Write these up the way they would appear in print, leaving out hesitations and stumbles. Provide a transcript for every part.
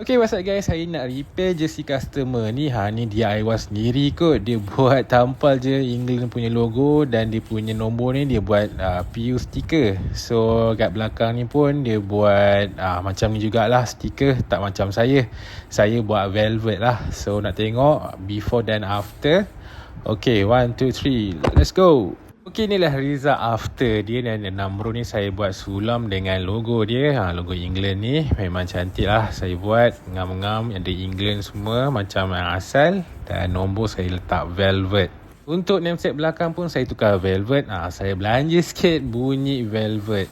Okay, what's up guys? Hari ni nak repair jersey customer ni. Ni DIY sendiri kot. Dia buat tampal je England punya logo dan dia punya nombor ni dia buat PU stiker. So kat belakang ni pun dia buat macam ni jugalah stiker, tak macam saya. Saya buat velvet lah. So nak tengok before dan after. Okay, 1, 2, 3, let's go. Okay, inilah result after dia. Dan nombor ni saya buat sulam dengan logo dia, logo England ni. Memang cantik lah. Saya buat ngam-ngam ada England semua macam yang asal. Dan nombor saya letak velvet. Untuk nameset belakang pun saya tukar velvet. Saya belanja sikit bunyi velvet.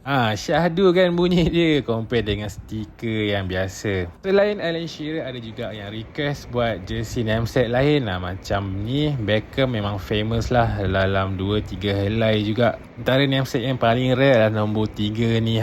Syahdu kan bunyi dia compare dengan stiker yang biasa. Selain Alan Shearer, ada juga yang request buat jersey nameset lain macam ni. Beckham memang famous lah dalam 2-3 helai juga. Antara nameset yang paling rare adalah nombor 3 ni.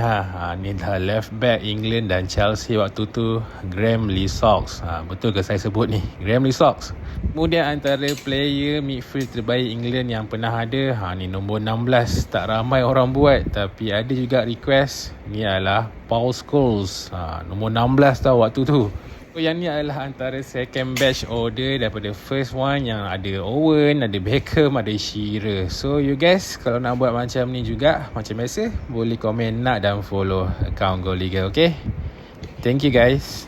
Ni dah left back England dan Chelsea waktu tu, Graham Lee Socks. Betul ke saya sebut ni? Graham Lee Socks. Kemudian antara player midfield terbaik England yang pernah ada, ni nombor 16. Tak ramai orang buat tapi ada juga request. Ni adalah Paul Scholes, nombor 16 tau waktu tu. So yang ni adalah antara second batch order daripada first one yang ada Owen, ada Beckham, ada Shearer. So you guys kalau nak buat macam ni juga, macam biasa boleh komen nak dan follow account Go Liga. Okay, thank you guys.